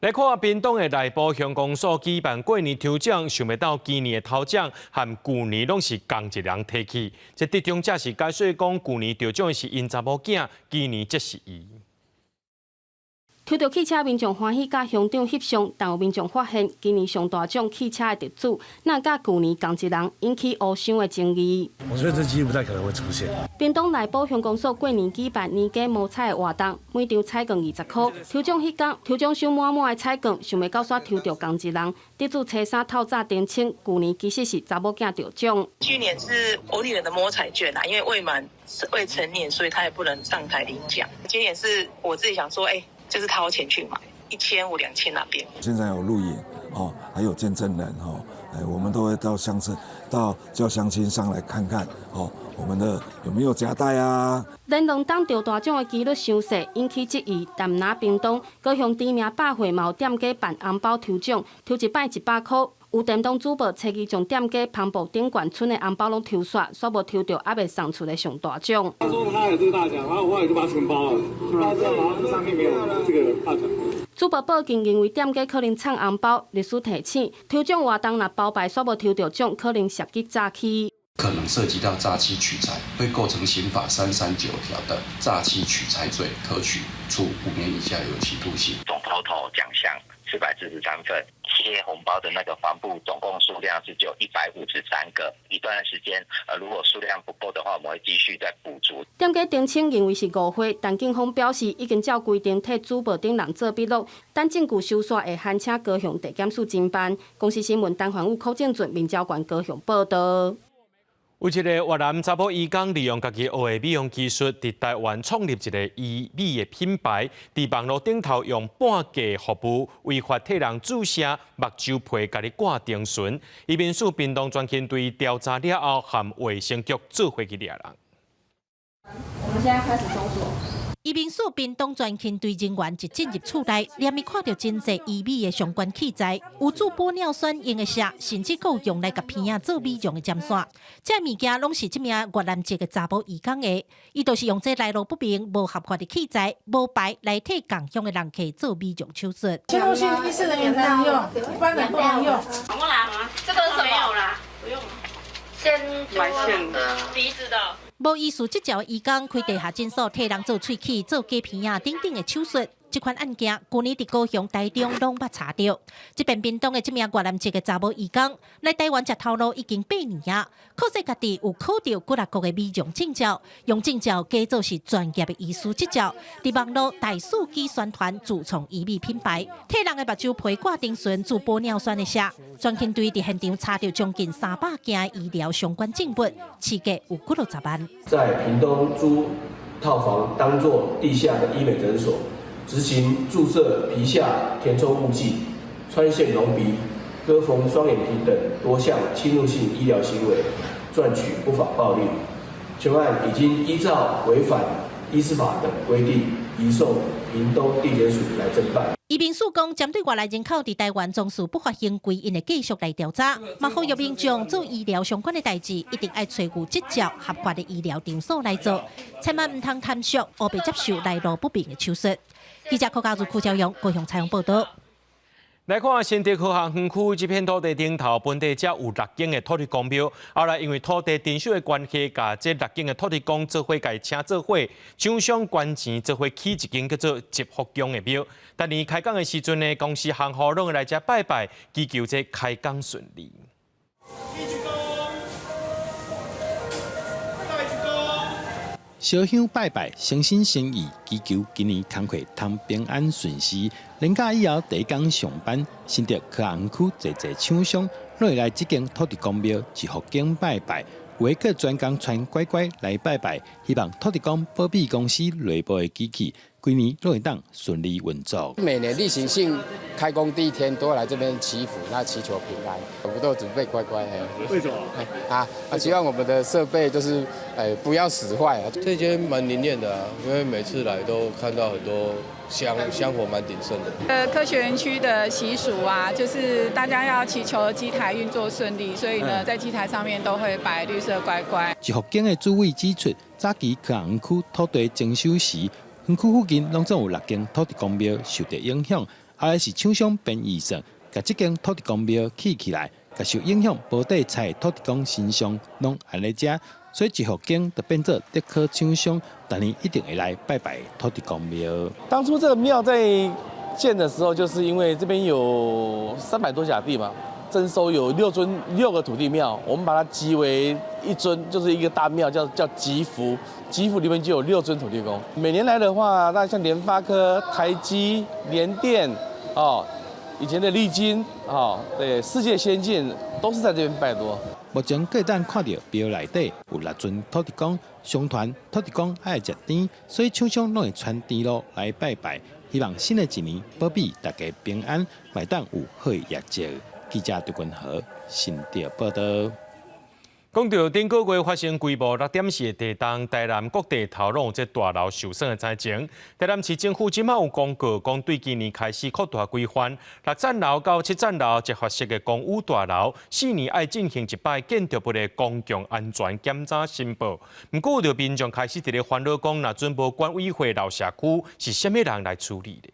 Speaker 1: 来看屏东的内埔乡公所举办过年抽奖，想不到今年的头奖和旧年拢是同一人提起。这得奖者是解说讲，旧年得奖的是因查某囝，今年则是伊。
Speaker 6: 抽到汽车，民众欢喜，甲乡长翕相，但有民众发现，今年上大奖汽车的得主，那甲旧年同一人，引起互相的争议。
Speaker 7: 我觉得这几率不太可能会出现。
Speaker 6: 屏东内埔乡公所过年举办年假摸彩的活动，每张彩券20块。抽奖迄天，抽奖箱满满的彩券，想袂到煞抽到同一人。得主车衫透早点称，旧年其实是查某囝得奖。
Speaker 8: 去年是我女儿的摸彩券因为未成年，所以她也不能上台领奖。今年是我自己想说，就是掏钱去买，1500、2000那边。
Speaker 10: 现在有录影还有见证人我们都会到叫乡亲上来看看我们的有没有夹带啊。
Speaker 6: 连两档得大奖的几率伤小，引起质疑。但拿屏东高雄知名百货嘛有店家办红包抽奖，抽一摆100块。有电动主播初期将店家旁部顶管村的红包拢抽煞，煞无抽到还未送出的上大奖。
Speaker 11: 他说他有这个大奖，然后后来就把它全包了，包之后然后这上面没有这个大奖。
Speaker 6: 主播报警认为店家可能藏红包，律师提醒抽奖活动若包牌煞无抽到奖，可能涉及诈欺。
Speaker 12: 可能涉及到诈欺取财，会构成刑法339条的诈欺取财罪，可处5年以下有期徒刑。
Speaker 14: 总头奖项443份，贴红包的那个帆布总共数量是只有153个。一段时间，如果数量不够的话，我们会继续再补足。
Speaker 6: 店家澄清认为是误会，但警方表示已经照规定替主播等人做笔录，等证据收煞会函请高雄地检署侦办。公司新闻陈环武、柯正俊、民交馆高雄报道。
Speaker 1: 有一个越南查甫移工利用家己学的美容技术，伫台湾创立一个医美的品牌，伫网络顶头用半价服务，违法替人注射目睭皮，家己挂丁醇。移民署屏东专勤队调查了后，和卫生局做伙去抓人。
Speaker 6: 我们现在开始搜索。
Speaker 24: 移民署屏东专勤队人员一进入厝内，连咪看到真侪医美的相关器材，有做玻尿酸用的线，甚至够用来甲鼻仔做美容的针线。这物件拢是这名越南籍的查某移工的，伊就是用这来路不明、无合法的器材、无牌来替共乡的人客做美容手术。
Speaker 25: 进入性医师人员才能用，一般人不能用。
Speaker 15: 我拿吗？这个是没有啦，不用。先做鼻子的。
Speaker 24: 无医术执照的移工开地下诊所替人做喙齿、做假鼻仔等等的手术，这款案件去年伫高雄、台中拢捌查到。这边屏东的这名越南籍的查某移工来台湾食头路已经8年啊，可惜家己有考到几6国的美容证照，用证照假做是专业的医师执照，伫网络大数据宣传自创医美品牌，替人的目睭皮挂丁醇、做玻尿酸的下。专勤队伫现场查到将近300件医疗相关证物，市价有60万。
Speaker 31: 在屏东租套房当作地下的医美诊所，执行注射皮下填充物剂、穿线隆鼻、割缝双眼皮等多项侵入性医疗行为，赚取不法暴利。全案已经依照违反医师法等规定，移送屏东地检署来侦办。
Speaker 24: 移民署讲，针对外来人口伫台湾从事不法行为，因会继续来调查。嘛，呼吁民众做医疗相关的代志，一定要找有执照、合法的医疗场所来做，千万唔通贪俗，或被接受来路不明的手术。记者柯家如、柯昭阳高雄采访报道。
Speaker 1: 来看新竹科学园区这片土地顶头，本地只有6间的土地公庙，后来因为土地征收的关系，甲这6间的土地公做伙甲请做伙，厂商捐钱做伙起一间叫做集福宫的庙。但年开工的时阵呢，公司行号拢来这拜拜，祈求这开工顺利。
Speaker 32: 烧香拜拜，诚心诚意，祈求今年工课通平安顺遂。年假以后第一天上班，新竹科学园区侪厂商落来这间土地公庙集福宫拜拜，有的个专工传乖乖来拜拜，希望土地公保庇公司内部的机器，今年都会当顺利运作。
Speaker 4: 每年例行性开工第一天都会来这边祈福，那祈求平安，我们都准备乖乖。
Speaker 11: 为什么？
Speaker 4: 希望我们的设备就是不要使坏啊。
Speaker 5: 这间蛮灵验的啊，因为每次来都看到很多香火蛮鼎盛的。
Speaker 9: 科学园区的习俗啊，就是大家要祈求机台运作顺利，所以呢，在机台上面都会摆绿色乖乖。
Speaker 32: 一福建的主委指出，早期科学园区土地征收时，园区附近拢总有6间土地公庙受到影响，后来是厂商变预算，把这间土地公庙起来，把受影响保底菜土地公神像拢安尼食，所以一福建就变做德科厂商，当年一定会来拜拜土地公庙。
Speaker 13: 当初这个庙在建的时候，就是因为这边有300多甲地嘛，征收有6个土地庙，我们把它集为一尊，就是一个大庙，叫集福。集福里面就有6尊土地公。每年来的话，那像联发科、台积、联电以前的力晶对，世界先进都是在这边拜多。
Speaker 32: 目前各当看到庙内底有6尊土地公，相传土地公爱食甜，所以厂商拢会传甜路来拜拜，希望新的一年保庇大家平安，买当有好的业绩。记者杜君和新潮报道。
Speaker 1: 讲到顶个月发生规模6.4的地震，台南各地头拢有这大楼受损的灾情。台南市政府即马有公告，讲对今年开始扩大规范，6层楼到7层楼结合式的公寓大楼，4年爱进行一摆建筑物的公共安全检查申报。不过，有民众开始伫咧烦恼讲，若准无管委会老社区，是啥物人来处理的？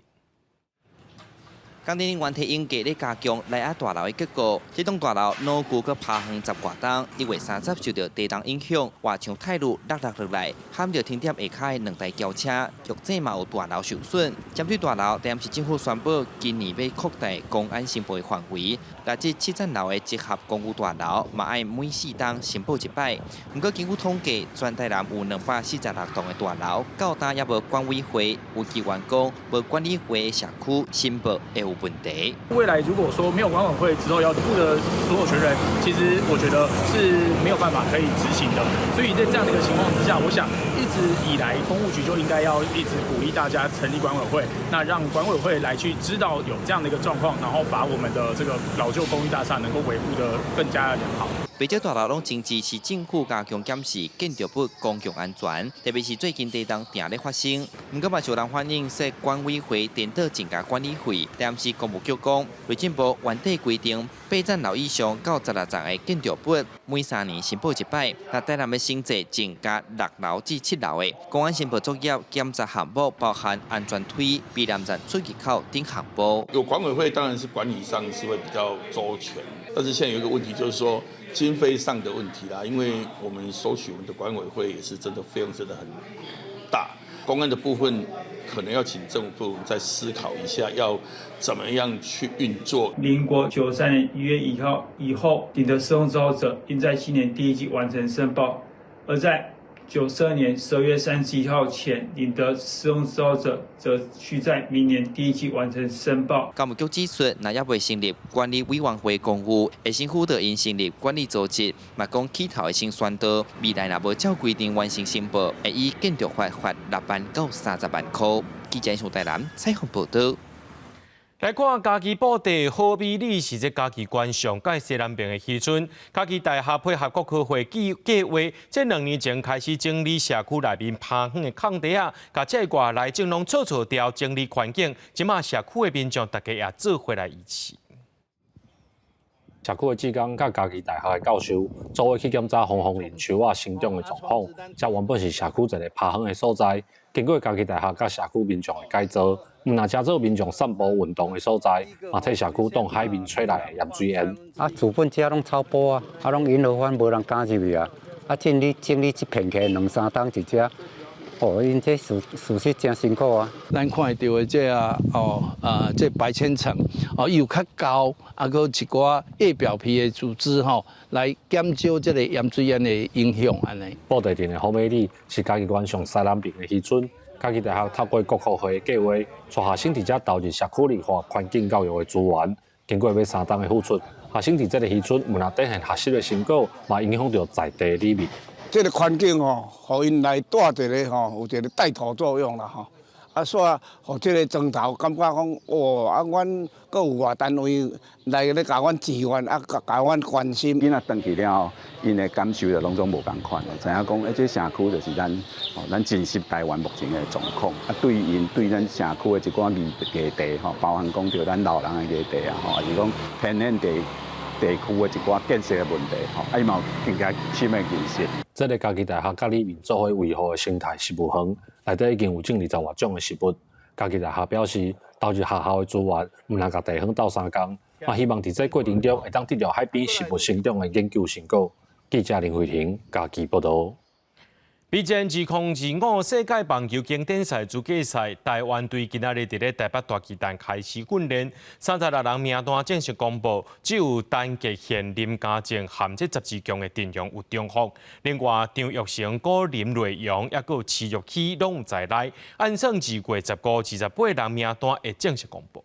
Speaker 16: 工地原体应价咧加强内压大楼的结构，这栋大楼牢固佮爬横10外栋，1月30受到地震影响，外墙泰路落来，撼到停点下骹的2台轿车，局正嘛有大楼受损。针对大楼，台南市政府宣布，今年要扩大公安申报的范围，加至7层楼的集合公寓大楼，嘛爱每4栋申报一摆。不过根据统计，全台南有246栋的大楼，到今也无管委会，有机员工无管理会的社区申报会有问题。
Speaker 18: 未来如果说没有管委会之后要负的所有权人，其实我觉得是没有办法可以执行的。所以在这样的一个情况之下，我想一直以来公务局就应该要一直鼓励大家成立管委会，那让管委会来去知道有这样的一个状况，然后把我们的这个老旧公寓大厦能够维护得更加良好。
Speaker 16: 不少大楼拢真支持政府加强检视建筑物公共安全，特别是最近地震定咧发生。不过嘛，受人反映说管委会颠倒增加管理费，但是公务局讲，内政部原底规定8层楼以上到16层的建筑物，每3年申报一摆。那台南的升级增加6楼至7楼的公安申报作业检查项目，包含安全梯、避难站出入口等项目。
Speaker 19: 有管委会当然是管理上是会比较周全，但是现在有一个问题就是说。经费上的问题啦，因为我们收取我们的管委会也是真的费用真的很大，公安的部分可能要请政府部门再思考一下，要怎么样去运作。
Speaker 26: 民国93年1月1号以后，领得使用执照者应在今年第1季完成申报，而在92年12月31号前领得使用执照者，则需在明年第1季完成申报。
Speaker 16: 教育局指出，若也未成立管理委员会公务，会先辅导因成立管理组织，嘛讲起头会先宣导，未来若无照规定完成申报，会以建筑法罚6万到30万块。记者从台南采访报道。
Speaker 1: 来看家己布地好比你是这家己观赏介西南边的渔村，家己大厦配合国科会计划，这2年前开始整理社区内面趴远的空地啊，甲这外来种拢扫掉，整理环境。即马社区的民众大家也做回来一起。
Speaker 27: 社区的职工甲家己大厦的教授，组委去检查红林树啊生长的状况。这原本是社区一个趴远的所在，经过家己大厦甲社区民众的改造。若加做民众散步运动的所在，嘛替社区当海面吹来的盐水烟。
Speaker 28: 资本家拢草坡啊，拢引流番无人敢入去啊。整理一片区2-3档一只，因这事实真辛苦啊。
Speaker 29: 咱看到的这白千层伊有较高，搁一寡叶表皮的组织来减少这个盐水烟的影响安尼。
Speaker 27: 布地镇的好美里是家己观赏西南边的渔村。家己大厦透过国科会计划，带学生伫遮投入社区绿化、环境教育的资源，经过要3档的付出，学生伫这个时阵，无能展现学习的成果，嘛影响到在地里面。
Speaker 2: 这个环境吼，互因来带一个吼，有一个带头作用啦吼。啊，所以互这个庄头感觉讲，哇，啊，阮阁有外单位来咧甲阮支援，啊，甲阮关心。
Speaker 3: 囡仔登去了后，因的感受就拢总无共款，知影讲，这社区就是咱真实台湾目前的状况。啊，对因对咱社区的一寡议题吼，包含讲到咱老人的议题啊，吼，还是讲偏远地区的一寡建设的问题，吼，啊，伊嘛有更加深的认识。
Speaker 27: 这个家己大学甲里面做伙维护的生态食物园，内底已经有近20外种的食物。家己大学表示，投入学校的资源，毋能甲地方斗相共，嘛希望伫这过程中会当得到海边食物生长的研究成果。记者林慧婷家己报道。备战2025世界棒球经典赛资格赛，台湾队今仔日伫咧台北大巨蛋开始训练，36人名单正式公布，只有陈杰宪、林家正含这12强的阵容有中锋，另外张玉成、郭林瑞阳，也有池玉起拢有在内。按算2月15、28人名单会正式公布。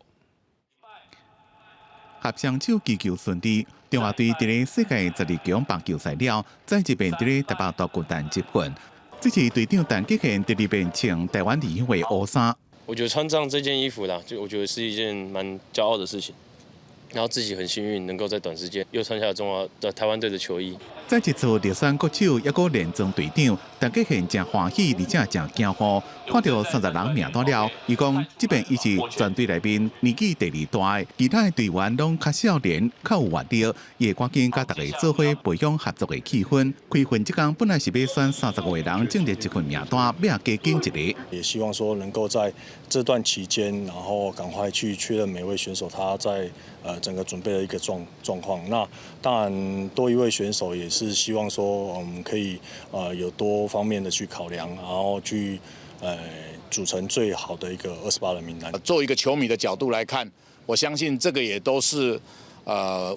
Speaker 7: 合双手祈求顺利，中华队伫咧世界12强棒球赛了，再一遍伫咧台北大巨蛋集训。这次队长陈杰宪第2遍穿台湾理会乌衫。
Speaker 8: 我觉得穿上这件衣服啦，就我觉得是一件蛮骄傲的事情。然后自己很幸运能够在短时间又穿下台湾队的球衣。
Speaker 7: 再一次热选国手，也个连庄队长陈杰宪真欢喜，而且真惊呼。看到30人名单了，伊讲这边伊是全队内面年纪第2大的，其他的队员拢较少年，较有活力，也赶紧甲大家做伙培养合作的气氛。开训这天本来是要选30位人进入这份名单，要加进一个。
Speaker 10: 也希望说能够在这段期间，然后赶快去确认每位选手他在整个准备的一个状况。那当然多一位选手也是希望说我们可以有多方面的去考量，然后去组成最好的一个28人名单。
Speaker 12: 作为一个球迷的角度来看，我相信这个也都是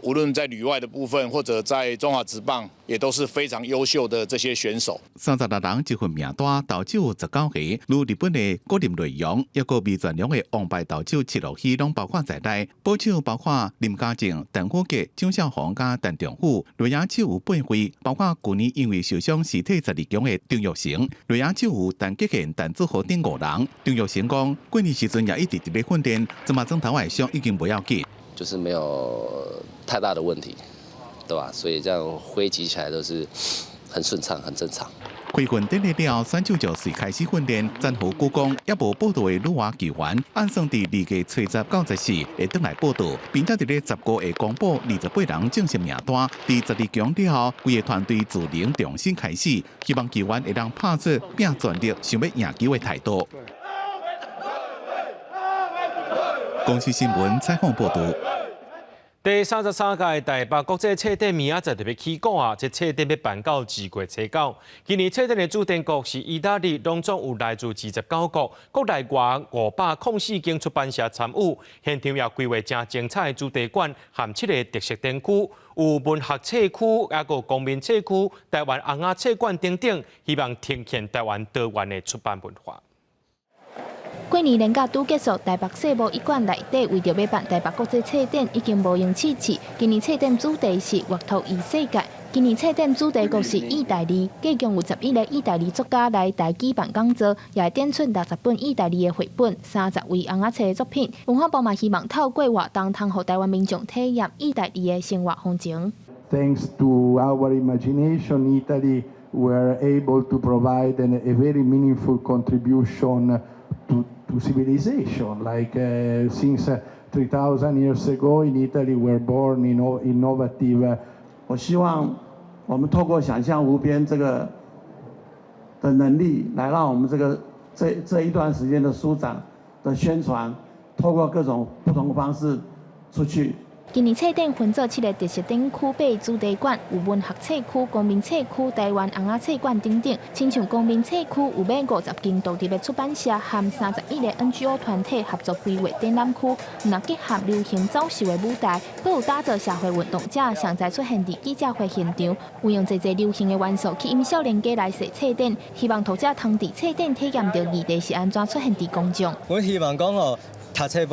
Speaker 12: 无论在旅外的部分或者在中华职棒，也都是非常优秀的这些选手。
Speaker 7: 36人这份名单，投手有19个，如日本的郭林瑞阳，也个未全龙的王牌投手七六喜拢包括在内。保手包括林家正、陈虎杰、张少雄加陈长虎。内野手有8位，包括去年因为受伤辞退12强的张玉成。内野手有陈杰宪、陈志豪等5人。张玉成讲，过年时阵也一直伫咧训练，这马总头外伤已经不要紧。
Speaker 17: 就是没有太大的问题，对吧？所以这样挥击起来都是很顺畅、很正常。
Speaker 7: 开训典礼了，选手就随开始训练。战后故讲，也无报道的女娃球员，按算伫2月初10、94会登来报道，并且伫咧15会公布28人正式名单。伫12强了后，规个团队自能重新开始，希望球员会当拍出拼全力、想要赢球的态度。公司新闻采访报道。
Speaker 1: 第33届台北国际册展明仔载特别起稿啊！这册展要办到2月初9。今年册展的主题国是意大利，拢总有来自29国，国内外504间出版社参与。现场也规划真精彩的主题馆，含7个特色展区，有文学册区，也有公民册区、台湾红仔册馆等等，希望呈现台湾多元的出版文化。
Speaker 20: 过年连假拄结束，台北世贸1馆内底为着要办台北国际册展，已经无用试次。今年册展主题是“阅读与世界”。今年册展主题国是意大利，计共有11个意大利作家来台举办讲座，也会展出60本意大利的绘本、30位红仔册的作品。文化部嘛希望透过活动，通互台湾民众体验意大利的生活风情。
Speaker 21: Thanks to our imagination, Italy were able to provide a very meaningful contribution to civilization. Like since 3,000 years ago in Italy were born innovative.
Speaker 22: 我希望我们透过想象无边这个的能力，来让我们这一段时间的书展的宣传，透过各种不同的方式出去。
Speaker 20: 今年册展分做7个特色展区8主题馆，有文学册区、公民册区、台湾红仔册馆等等。亲像公民册区有买50间独立的出版社和31个 NGO 团体合作规划展览区，若结合流行走秀的舞台，还有打造社会运动者常在出现伫记者会现场，有用侪流行的元素去引少年家来设册展，希望读者通伫册展体验到议题是安怎出现伫公众。
Speaker 23: 我希望讲
Speaker 4: 读册无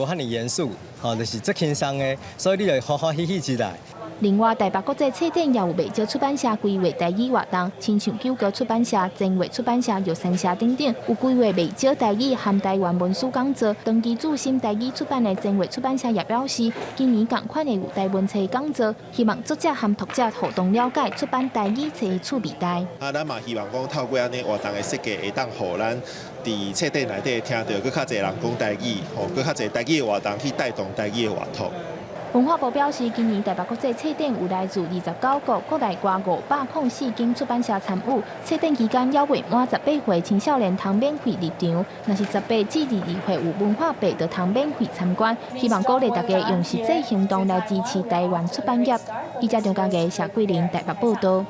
Speaker 4: 遐尼严肃，就是最轻松的，所以你就欢欢喜喜起来。
Speaker 20: 另外，台北国际册展也有未少出版社规划台语活动，亲像九歌出版社、正月出版社、玉山社等等，有规划未少台语和台湾文书讲座。长期注心台语出版的正月出版社也表示，今年同款的有台文册讲座，希望作者和读者互动了解出版台语册的趣味带。
Speaker 5: 咱嘛希望讲透过安尼活动的设计，会当互咱伫册展内底听到更较侪人讲台语，更较侪台语的活动去带动台语的活动。
Speaker 20: 文化部表示，今年台北国际册展有来自29个国内外504间出版社参与。册展期间，还未满18岁青少年通免费入场，若是18至22岁有文化币，就通免费参观。希望鼓励大家用实际行动来支持台湾出版业。记者张家嘅谢桂玲台北报道。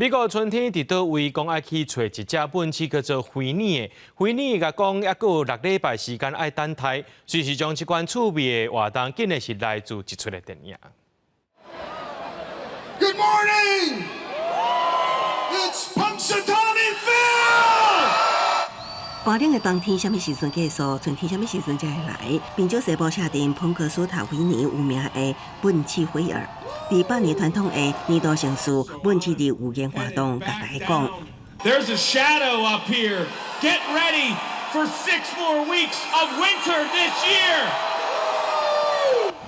Speaker 1: 美国春天伫倒位，讲爱去找一只本市叫做灰泥的。灰泥甲讲，还佫有6礼拜时间爱等待。随时将这款趣味的活动，竟然是来自一出的电影。
Speaker 6: Good morning. It's Punxsutawney Phil.
Speaker 9: 寒冷的冬天，什么时阵结束？春天什么时阵才会来？宾州西部设定彭克斯塔菲尼有名的本市菲尔。伫百年传统的年度盛事本市的有言活动，甲大家讲。
Speaker 6: There's a shadow up here. Get ready for 6 more weeks of winter this year.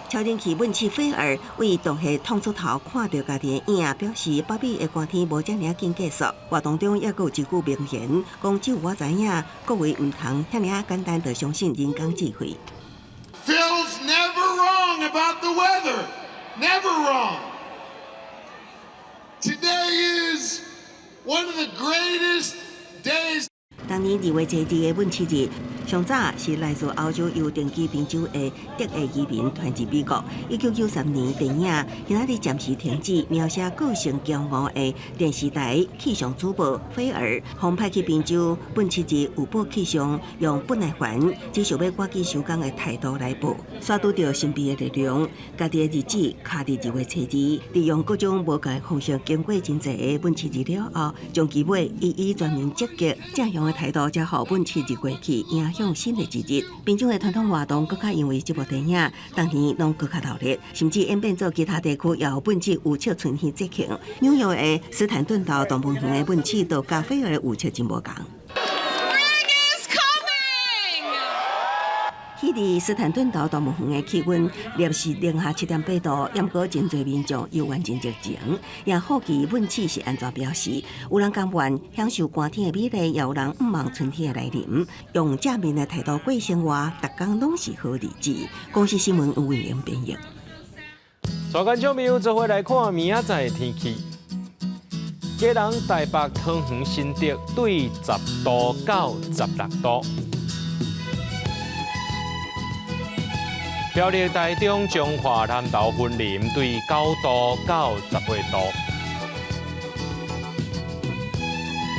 Speaker 9: 超人气本市菲尔为同学捅出头，看到家己的影，表示北美的寒天无遮尔紧结束。活动中也佫有一句名言，讲只有我知影，各位唔通遐尔简单就相信人工智慧。
Speaker 6: Phil's never wrong about the weather. Never wrong. Today is one of the greatest days.
Speaker 9: 当年2月7日的本市日，上早是来自欧洲邮电机宾州的德裔移民传至美国。1993年电影今仔日暂时停止，描写个性骄傲的电视台气象主播菲尔，奉派去宾州本市日有报气象，用不耐烦、只想要赶紧收工的态度来报，刷拄到神秘的力量。家己的日子卡伫2月7日，利用各种无同的方式经过真济的本市日了后，将其尾以全面积极正向的态度，才互本市日过去，影响新的一日。宾州的传统活动，更加因为这部电影，当年拢更加热烈，甚至演变做其他地区也有本市有笑春天节庆。纽约的斯坦顿岛动物园的本市，都甲菲尔的有笑真无共。迄日斯坦顿岛动物园的气温摄氏零下7.8度，也过真侪民众又完全热情，也好奇本市是安怎表示。有人甘愿享受寒天的美丽，也有人毋望春天的来临，用正面的态度过生活，逐工拢是好日子。公司新闻有为您编译。
Speaker 1: 全观众朋友做伙来看明仔载的天气。家人台北汤圆新竹对10度到16度。苗栗台中彰化南投云林对9度到18度，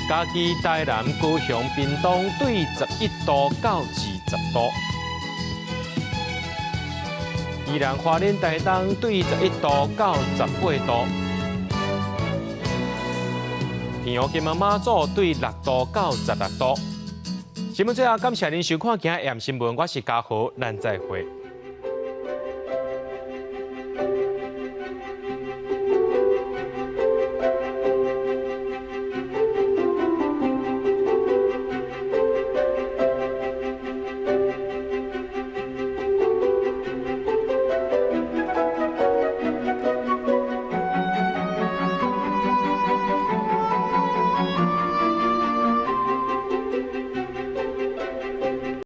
Speaker 1: 嘉义台南高雄屏东对11度到20度，宜兰花莲台东对11度到18度，平阳金门马祖对6度到16度。新闻最后感谢您收看今日新闻，我是嘉豪，咱再会。